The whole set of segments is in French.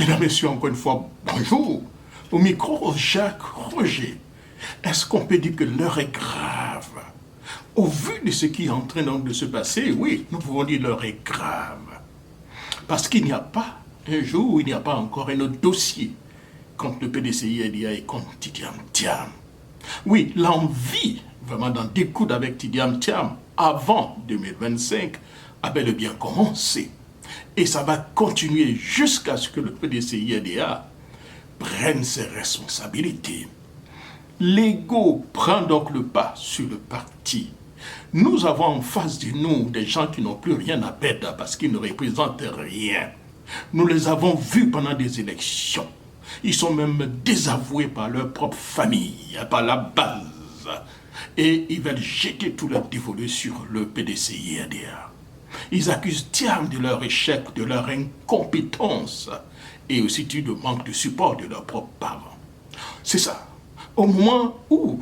Mesdames, Messieurs, encore une fois, bonjour. Au micro, Jacques Roger. Est-ce qu'on peut dire que l'heure est grave? Au vu de ce qui est en train donc de se passer, oui, nous pouvons dire que l'heure est grave. Parce qu'il n'y a pas un jour où il n'y a pas encore un autre dossier contre le PDCI-EDA et contre Tidiam Thiam. Oui, l'envie vraiment d'en découdre avec Tidiam Thiam avant 2025 a bel et bien commencé. Et ça va continuer jusqu'à ce que le PDCI-EDA prenne ses responsabilités. L'ego prend donc le pas sur le parti. Nous avons en face de nous des gens qui n'ont plus rien à perdre parce qu'ils ne représentent rien. Nous les avons vus pendant des élections. Ils sont même désavoués par leur propre famille, par la base. Et ils veulent jeter tout leur dévolu sur le PDCI-EDA. Ils accusent Thiam de leur échec, de leur incompétence et aussi du manque de support de leurs propres parents. C'est ça. Au moment où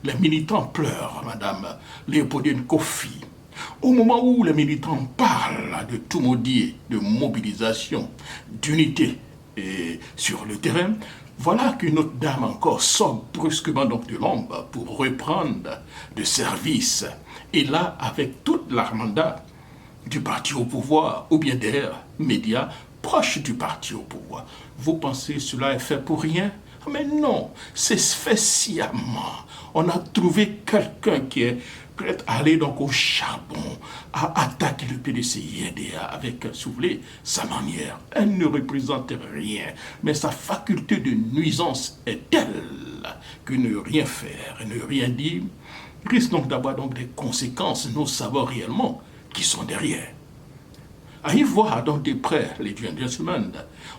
les militants pleurent, Madame Léopoldine Kofi, au moment où les militants parlent de tout maudit, de mobilisation, d'unité sur le terrain, voilà qu'une autre dame encore sort brusquement donc de l'ombre pour reprendre de service. Et là, avec toute l'armada du parti au pouvoir, ou bien des médias proches du parti au pouvoir. Vous pensez que cela est fait pour rien? Mais non, c'est fait sciemment. On a trouvé quelqu'un qui est prêt à aller donc au charbon, à attaquer le PDCI-EDA avec, si vous voulez, sa manière. Elle ne représente rien, mais sa faculté de nuisance est telle que ne rien faire, ne rien dire, risque donc d'avoir donc des conséquences, nous savons réellement qui sont derrière. À y voir donc de près, les gentlemen,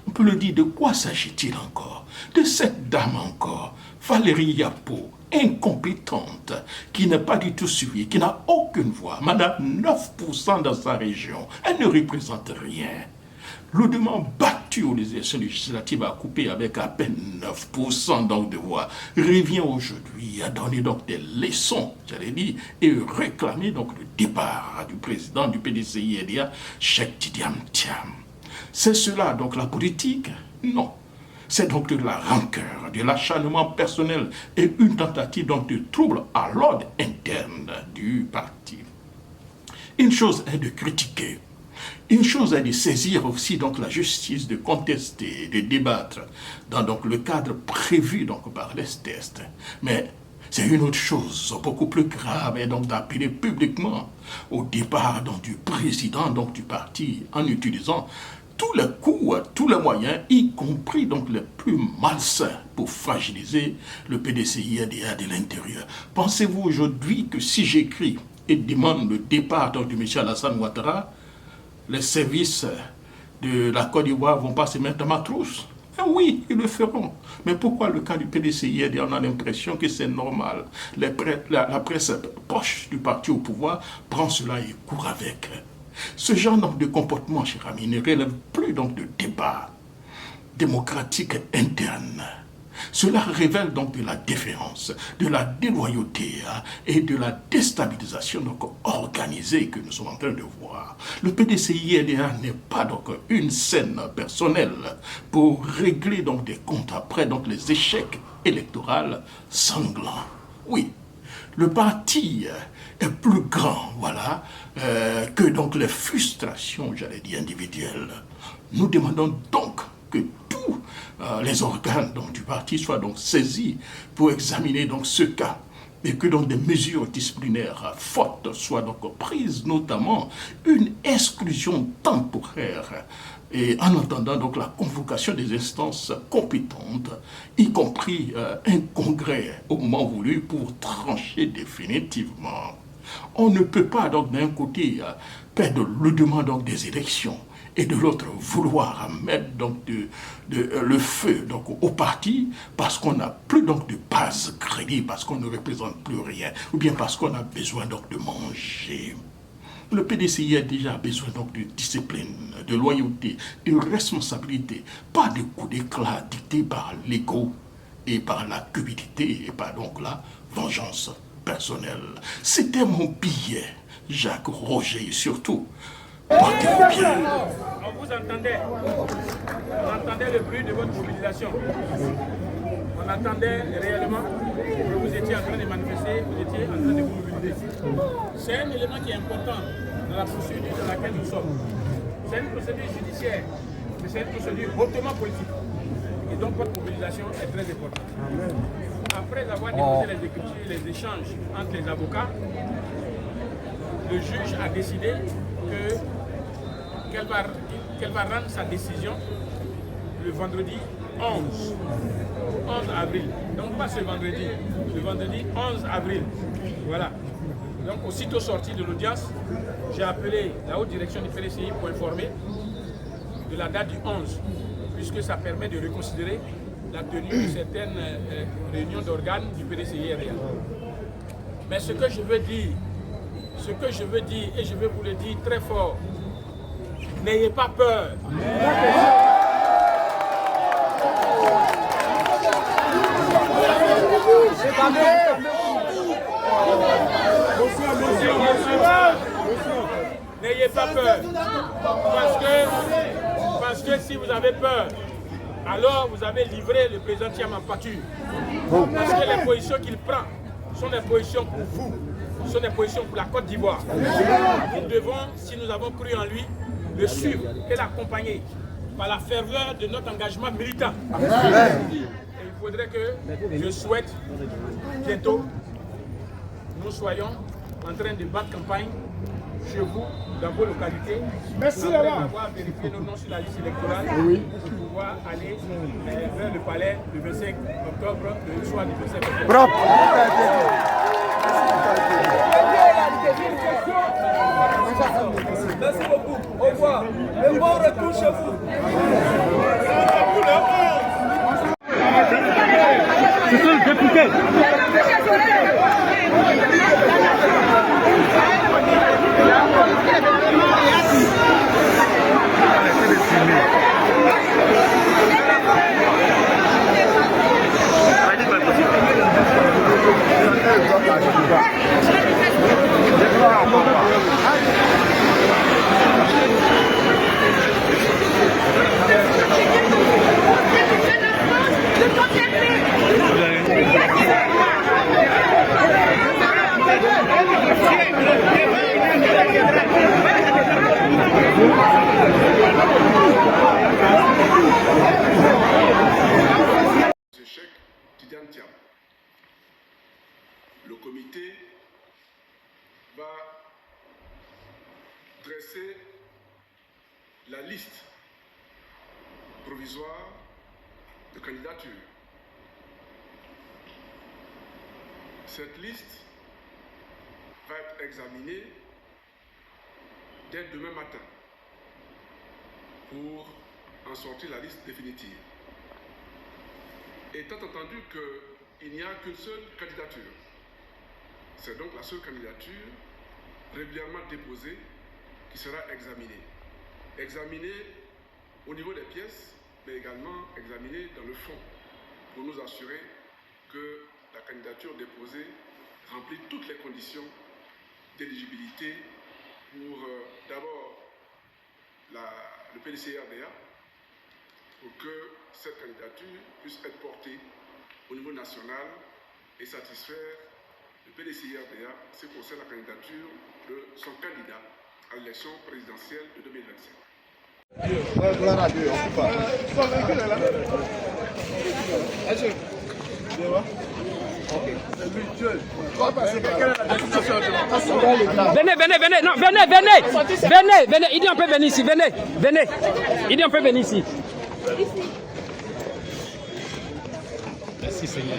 on peut le dire, de quoi s'agit-il encore? De cette dame encore, Valérie Yapo, incompétente, qui n'est pas du tout suivie, qui n'a aucune voix. Madame, 9% dans sa région, elle ne représente rien. Lourdement battu aux élections législatives à couper avec à peine 9% donc de voix, revient aujourd'hui à donner donc des leçons, j'allais dire, et réclamer donc le départ du président du PDCI-EDA, Cheikh Tidiam Thiam. C'est cela donc la politique? Non. C'est donc de la rancœur, de l'acharnement personnel et une tentative donc de trouble à l'ordre interne du parti. Une chose est de critiquer. Une chose est de saisir aussi donc la justice, de contester, de débattre dans donc le cadre prévu donc par les tests. Mais c'est une autre chose beaucoup plus grave et donc d'appeler publiquement au départ donc du président donc du parti en utilisant tous les coups, tous les moyens, y compris donc les plus malsains pour fragiliser le PDCI-EDA de l'intérieur. Pensez-vous aujourd'hui que si j'écris et demande le départ donc de M. Alassane Ouattara, les services de la Côte d'Ivoire ne vont pas se mettre dans ma trousse? Oui, ils le feront. Mais pourquoi le cas du PDCI-EDA, on a l'impression que c'est normal? La presse proche du parti au pouvoir prend cela et court avec. Ce genre donc, de comportement, cher ami, ne relève plus donc de débat démocratique interne. Cela révèle donc de la défiance, de la déloyauté et de la déstabilisation donc organisée que nous sommes en train de voir. Le PDCI-EDA n'est pas donc une scène personnelle pour régler donc des comptes après donc les échecs électoraux sanglants. Oui, le parti est plus grand, voilà, que donc les frustrations, j'allais dire, individuelles. Nous demandons donc que tous les organes donc, du parti soient donc saisis pour examiner donc ce cas et que donc des mesures disciplinaires fortes soient donc prises, notamment une exclusion temporaire et en attendant donc la convocation des instances compétentes, y compris un congrès au moment voulu pour trancher définitivement. On ne peut pas donc d'un côté perdre le demande donc des élections et de l'autre vouloir mettre donc le feu donc au parti parce qu'on n'a plus donc de base crédible, parce qu'on ne représente plus rien, ou bien parce qu'on a besoin donc de manger. Le PDCI a déjà besoin donc de discipline, de loyauté, de responsabilité, pas de coups d'éclat dictés par l'ego et par la cupidité et par donc la vengeance personnelle. C'était mon billet, Jacques Roger, et surtout, portez-vous bien. On vous entendait. On entendait. le bruit de votre mobilisation. On attendait réellement que vous étiez en train de manifester, vous étiez en train de vous mobiliser. C'est un élément qui est important dans la procédure dans laquelle nous sommes. C'est une procédure judiciaire, mais c'est une procédure hautement politique. Et donc votre mobilisation est très importante. Après avoir déposé les échanges entre les avocats, le juge a décidé qu'elle va rendre sa décision le vendredi 11 avril. Donc pas ce vendredi, le vendredi 11 avril. Voilà. Donc aussitôt sorti de l'audience, j'ai appelé la haute direction du PDCI pour informer de la date du 11, puisque ça permet de reconsidérer la tenue de certaines réunions d'organes du PDCI RDA. Mais ce que je veux dire, et je veux vous le dire très fort, n'ayez pas peur. N'ayez pas peur. Parce que si vous avez peur, alors vous avez livré le président Thiam en pâture. Parce que les positions qu'il prend sont des positions pour vous, sont des positions pour la Côte d'Ivoire. Nous devons, si nous avons cru en lui, le suivre et l'accompagner par la ferveur de notre engagement militant. Et il faudrait que, je souhaite, bientôt, nous soyons en train de battre campagne chez vous, dans vos localités. Merci après avoir vérifié nos noms sur la liste électorale pour pouvoir aller vers le palais le 25 octobre, le soir du 25 octobre. Bravo. Merci beaucoup. Au revoir. Le bon retour chez vous. C'est ça le député. Le comité va dresser la liste provisoire de candidature. Cette liste va être examinée dès demain matin pour en sortir la liste définitive. Étant entendu qu'il n'y a qu'une seule candidature, c'est donc la seule candidature régulièrement déposée qui sera examinée. Examinée au niveau des pièces, mais également examinée dans le fond, pour nous assurer que la candidature déposée remplit toutes les conditions d'éligibilité pour d'abord le PDCI-RDA, pour que cette candidature puisse être portée au niveau national et satisfaire le PDCI-RDA, ce qui concerne la candidature de son candidat à l'élection présidentielle de 2025. Venez, non, venez, il dit on peut venir ici, venez, il dit on peut venir ici. Merci Seigneur.